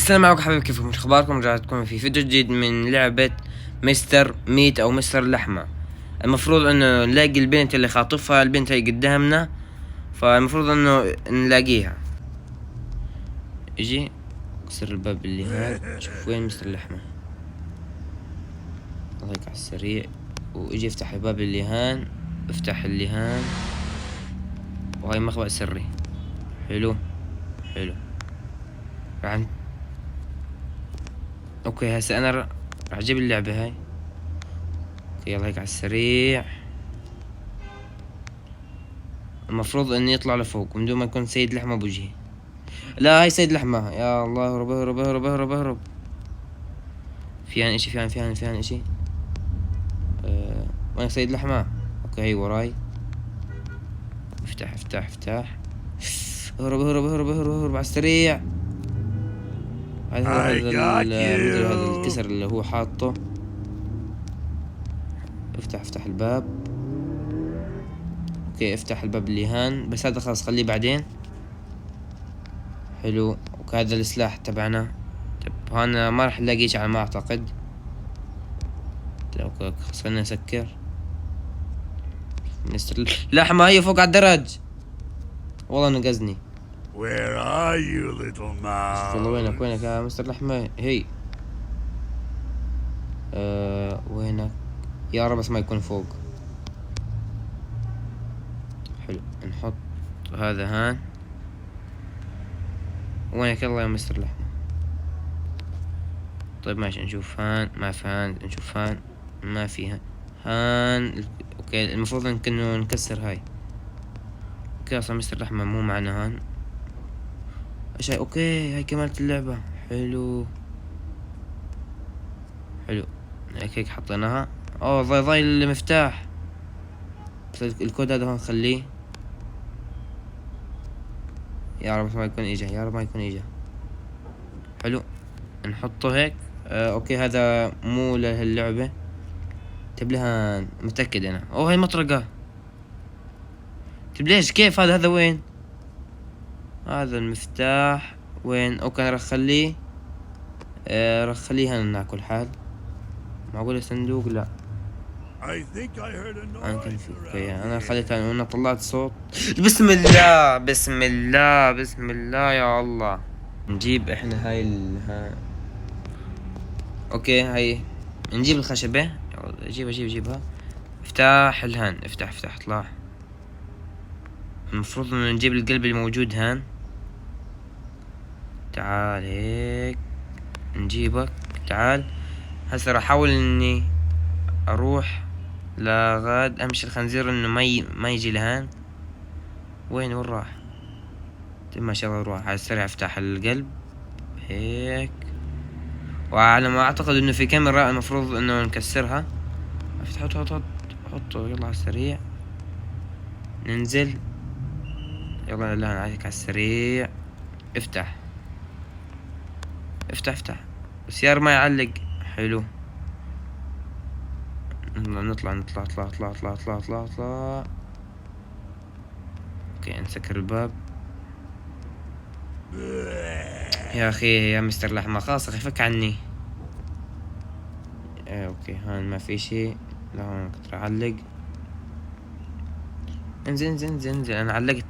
السلام عليكم حبايبي، كيفكم؟ شو اخباركم؟ رجعت لكم في فيديو جديد من لعبة مستر ميت او مستر لحمة. المفروض انه نلاقي البنت اللي خاطفها، البنت هي قدامنا، فالمفروض انه نلاقيها. اجي اكسر الباب اللي هاد، شوف وين مستر اللحمة. الله هيك على السريع، واجي افتح الباب اللي هان، افتح اللي هان، وهاي مخبأ سري. حلو حلو. راح اوكي هسه انا راح اجيب اللعبة هاي. اوكي يلا هيك على السريع. المفروض اني يطلع لفوق من دون ما يكون سيد لحمة بوجهي. لا هاي سيد لحمة، يا الله اهرب اهرب اهرب اهرب اهرب. فيها اشي فيها اشي. وين سيد لحمة؟ اوكي هي وراي. افتح افتح افتح. اهرب اهرب اهرب اهرب اهرب على السريع. هذا مدري هذا الكسر اللي هو حاطه. افتح افتح الباب. اوكي افتح الباب اللي هان، بس هذا خلاص خليه بعدين. حلو. وهذا السلاح تبعنا. طب هنا ما راح نلاقيه على ما اعتقد. اوكي خلاص خلينا نسكر. مستر لحمة هي فوق على الدرج. والله نقزني. Where are you, little mouse? والله وينك يا مستر لحمة؟ هي وينك؟ يا رب بس ما يكون فوق. حلو نحط هذا هان. وينك يلا يا مستر لحمة؟ طيب ماشي، نشوف هان، ما في هان، نشوف هان، ما فيها هان. اوكي المفروض انه نكسر هاي. اوكي اصلا مستر لحمة مو معنا هان. ايش هاي؟ اوكي هاي كملت اللعبة. حلو حلو. هيك حطيناها. اوه ضايل المفتاح. الكود هذا هون خليه. يا رب ما يكون اجا، يا رب ما يكون اجا. حلو نحطه هيك. اوكي هذا مو لهاللعبة. طيب لها متأكد انا. اوه هاي مطرقة. طيب ليش كيف هذا وين؟ هذا المفتاح وين؟ اوكي راح اخليه. راح اخليها على كل حال. معقول صندوق؟ لا. انا كان في اوكي انا خليتها، انا طلعت صوت. بسم الله بسم الله بسم الله يا الله. نجيب احنا هاي اوكي هاي نجيب الخشبة. جيبها. افتح الهان، افتح اطلع. المفروض انه نجيب القلب الموجود هان. تعال هيك نجيبك. تعال هسه راح احاول اني اروح لغاد، امشي الخنزير انه ما يجي لهان. وين راح؟ ما شاء الله يروح على السريع. افتح القلب هيك، وعلى ما اعتقد انه في كاميرا المفروض انه نكسرها. افتح حطه يلا على السريع. ننزل يلا لا عليك على السريع. افتح السيارة ما يعلق. حلو نطلع. اوكي نسكر الباب. يا اخي يا مستر لحمة خلاص اخي فك عني. اوكي هان ما في شيء. لا هون كنت اعلق. انزل انا علقت.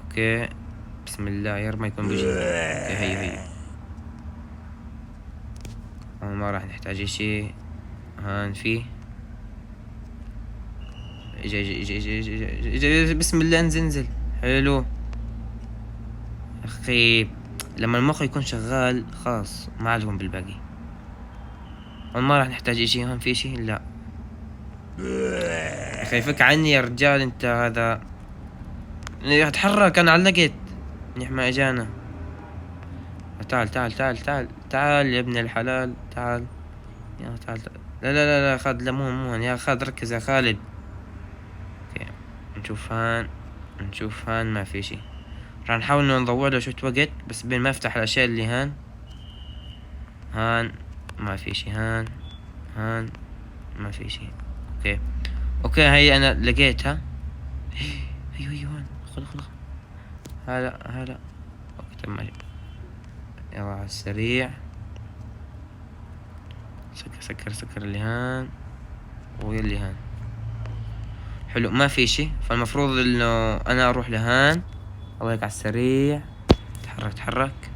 اوكي بسم الله يا رب ما يكون بيجي. اوكي هي هون ما راح نحتاج شيء. هان فيه. اجي بسم الله انزل. حلو اخي، لما المخ يكون شغال خلاص ما عليهم بالباقي. هون ما راح نحتاج اشي. هون في اشي؟ لا اخي فك عني يا رجال انت. هذا اتحرك، انا علقت. منيح ما اجانا. تعال يا ابن الحلال تعال. يا تعال. لا خالد، لا مو هون يا خالد، ركز يا خالد. اوكي نشوف هان ما في شي. راح نحاول انه نضوع له شوية وقت بس بين ما افتح الاشياء اللي هان ما في شي. هان ما في شي. اوكي هي انا لقيتها. هي هون. خذ هلا اوكي تمام ماشي. يلا على السريع. سكر اللي هان واللي هان. حلو، ما في شي، فالمفروض انه انا اروح لهان. الله هيك على السريع. تحرك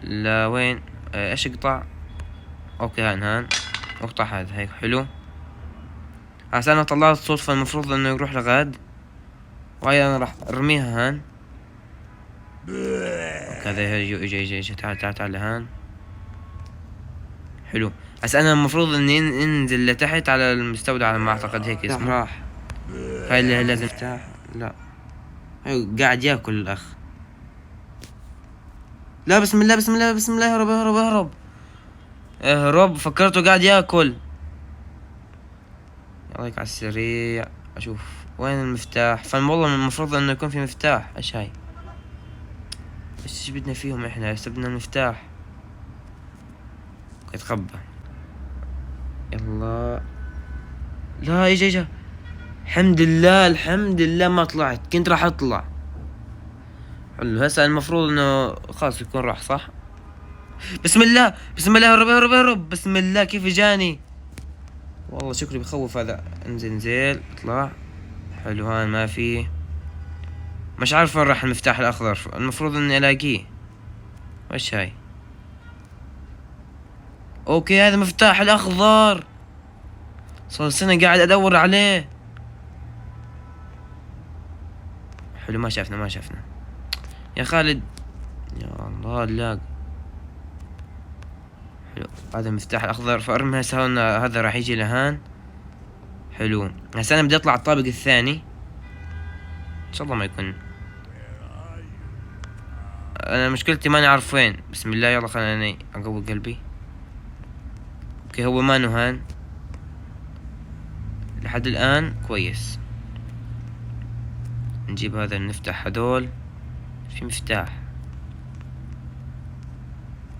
لوين؟ ايش اقطع؟ اوكي هان اقطع هذا هيك. حلو، هسا انا طلعت صوت، فالمفروض انه يروح لغاد، وهي انا راح ارميها هان. اوكي هذا اجي تعال لهان. حلو، هسا انا المفروض اني انزل لتحت على المستودع على ما اعتقد هيك اسمه. راح هاي اللي لازم افتح. لا قاعد ياكل الاخ. لا بسم الله بسم الله بسم الله، اهرب. فكرته قاعد ياكل. يعطيك على السريع. اشوف وين المفتاح. والله المفروض انه يكون في مفتاح. ايش هاي؟ ايش بدنا فيهم احنا؟ هسه بدنا المفتاح. اوكي تخبى. يلا. لا اجا. الحمد لله ما طلعت، كنت راح اطلع. حلو، هسه المفروض انه خلاص يكون راح صح. بسم الله اهرب. بسم الله، كيف اجاني؟ والله شكله بخوف هذا. انزل اطلع. حلو، هان ما في. مش عارف وين راح المفتاح الاخضر، المفروض اني الاقيه. وش هاي؟ اوكي هذا مفتاح الاخضر، صار سنة قاعد ادور عليه. حلو، ما شافنا يا خالد. يا الله لاق. حلو، هذا المفتاح الاخضر، فارمي هسه. هذا راح يجي لهان. حلو، هسه انا بدي اطلع الطابق الثاني. ان شاء الله ما يكون. انا مشكلتي ماني عارف وين. بسم الله، يلا خليني اقوي قلبي. اوكي هو ما نهان لحد الان، كويس. نجيب هذا، نفتح هذول. في مفتاح.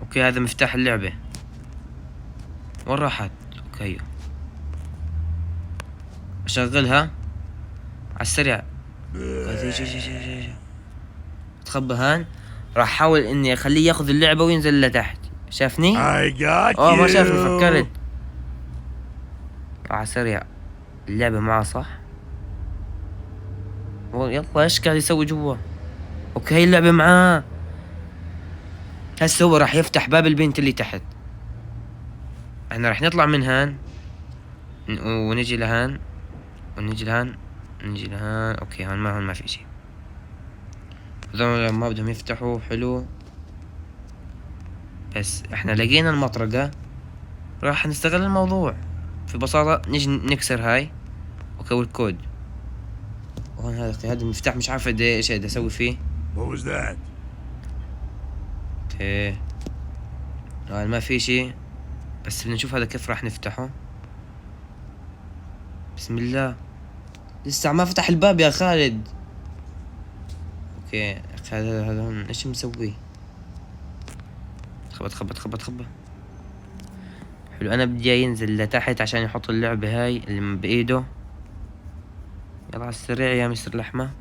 اوكي هذا مفتاح اللعبة. وين راحت؟ اوكي اشغلها على السريع. جي. تخبى هان. راح احاول اني اخليه ياخذ اللعبة وينزل لتحت. شافني؟ I got ما شافني، you. فكرت. على السريع. اللعبة معاه صح؟ يلا ايش قاعد يسوي جوا؟ اوكي هي اللعبة معاه. هسه هو راح يفتح باب البنت اللي تحت. احنا راح نطلع من هان ونجي لهان ونجي لهان. اوكي هون ما في شيء. هذول ما بدهم يفتحوا. حلو، بس احنا لقينا المطرقة، راح نستغل الموضوع في بساطة. نجي نكسر هاي. اوكي والكود هون. هذا المفتاح مش عارف ايش بدي اسوي فيه. What was that? اوكي هون ما في شيء، بس بدنا نشوف هذا كيف راح نفتحه. بسم الله، لسه ما فتح الباب يا خالد. اوكي هذا هون ايش مسوي؟ خبط. حلو، انا بدي ينزل لتحت عشان يحط اللعبة هاي اللي بايده. يلا على السريع يا مستر لحمة.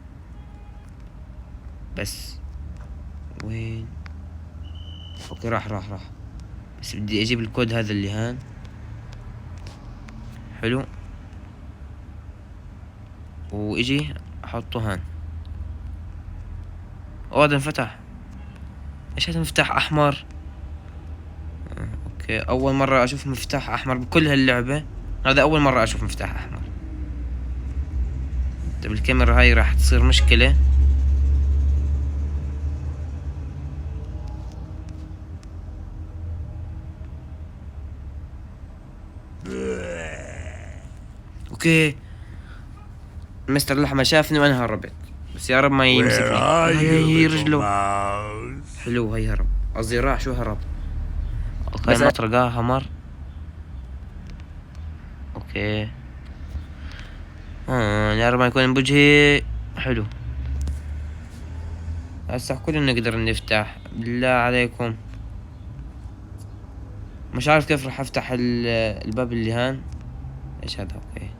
بس وين؟ اوكي راح. بس بدي اجيب الكود هذا اللي هان. حلو، واجي احطه هان. هذا انفتح. ايش هذا مفتاح احمر؟ اوكي اول مرة اشوف مفتاح احمر بكل هاللعبة. هذا اول مرة اشوف مفتاح احمر. طيب الكاميرا هاي راح تصير مشكلة. اوكي مستر لحمة شافني وانا هربت، بس يا رب ما Where يمسكني. are هي you, little رجله. mouse? حلو، هي هرب. قصدي راح، شو هرب. اوكي بس المطرقة همر. اوكي يا رب ما يكون بوجهي. حلو، هسه كلنا نقدر نفتح. بالله عليكم مش عارف كيف راح افتح الباب اللي هان. ايش هذا؟ اوكي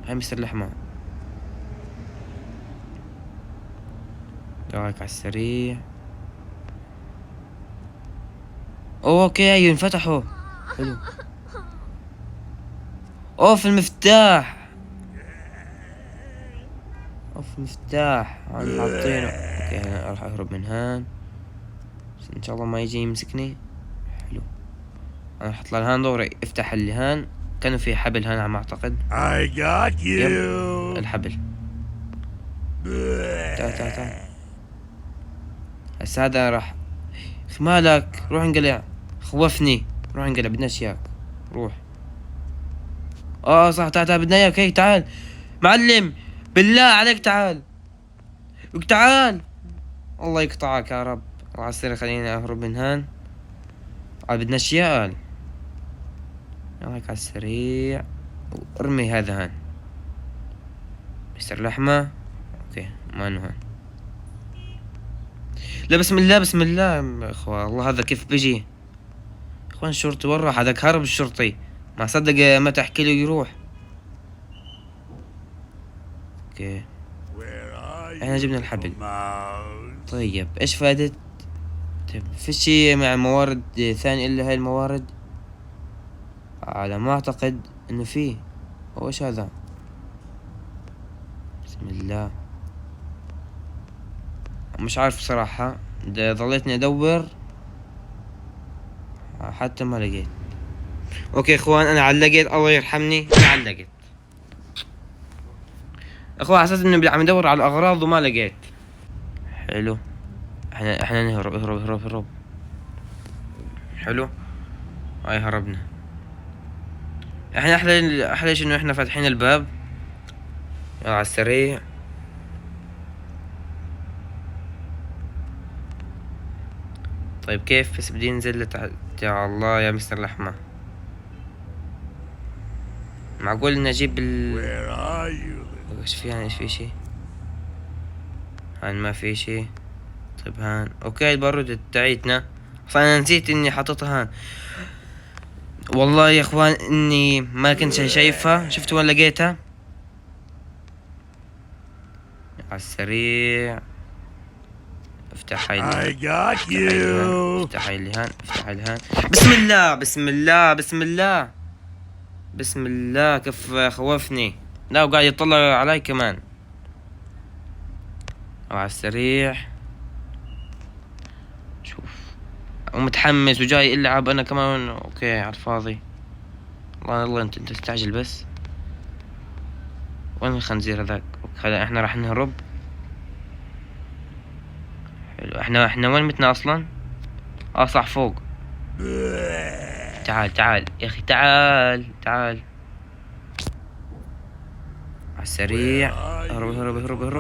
هاي مستر لحمة. دعاك على السريع. اوكي ايوه انفتحوا. حلو. اوف المفتاح. اوف المفتاح انا حاطينه. اوكي انا راح اهرب من هان، بس ان شاء الله ما يجي يمسكني. حلو. انا راح اطلع لهان دوري افتح اللي هان، كانوا في حبل هان على ما اعتقد. I got يب you. الحبل. تعال هسا هذا راح. مالك روح انقلع. خوفني. روح انقلع بدناش اياك. روح. صح تعال بدنا اياك. هي تعال معلم بالله عليك تعال. تعال. الله يقطعك يا رب. على السريع خليني اهرب من هان. بدناش اياه قال. يلا على السريع. ارمي هذا هان. مستر لحمة. اوكي ما انه هان. لا بسم الله بسم الله يا اخوان. الله هذا كيف بيجي. اخوان الشرطي وين راح؟ هذاك هرب الشرطي. ما صدق ما تحكي له يروح. اوكي احنا جبنا الحبل. طيب ايش فائدة؟ طيب في شي مع موارد ثاني الا هاي الموارد؟ على ما اعتقد انه فيه. هو ايش هذا؟ بسم الله. مش عارف بصراحة. ضليتني ادور حتى ما لقيت. اوكي اخوان انا علقت. الله يرحمني انا علقت. اخوان حسيت انه عم ندور على الاغراض وما لقيت. حلو. احنا نهرب. حلو. هاي هربنا. احنا احلى شيء انه احنا فاتحين الباب. يلا على السريع. طيب كيف بس بدي انزل لتحت؟ يا الله يا مستر لحمة. معقول اني اجيب ايش في هان؟ ايش في شي؟ هان ما في شي. طيب هان اوكي البارودة تاعتنا. فانا نسيت اني حاططها هان. والله يا اخوان اني ما كنت شايفها. شفتوا وين لقيتها؟ على السريع. افتح هاي افتح هاي اللي هان. بسم الله كيف خوفني. لا وقاعد يطلع علي كمان. على السريع. شوف ومتحمس وجاي العب انا كمان. اوكي على الفاضي. الله انت تستعجل بس. وين الخنزير هذاك؟ اوكي احنا راح نهرب. حلو. احنا وين متنا اصلا؟ صح فوق. تعال يا اخي تعال. على السريع. هرب.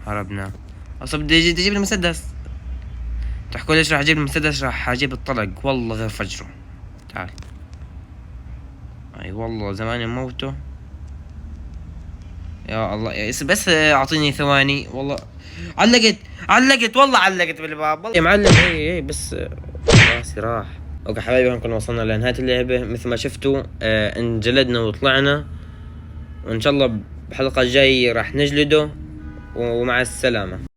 هربنا. اصلا بدي اجيب المسدس. تحكوا ليش راح اجيب المسدس؟ راح اجيب الطلق والله غير فجره. تعال. اي والله زماني موته. يا الله بس اعطيني ثواني والله. علقت والله علقت بالباب يا معلم. اي بس راسي راح. اوكي حبايبي هنكون وصلنا لنهاية اللعبة. مثل ما شفتوا انجلدنا وطلعنا، وان شاء الله بحلقة الجاي راح نجلده. ومع السلامة.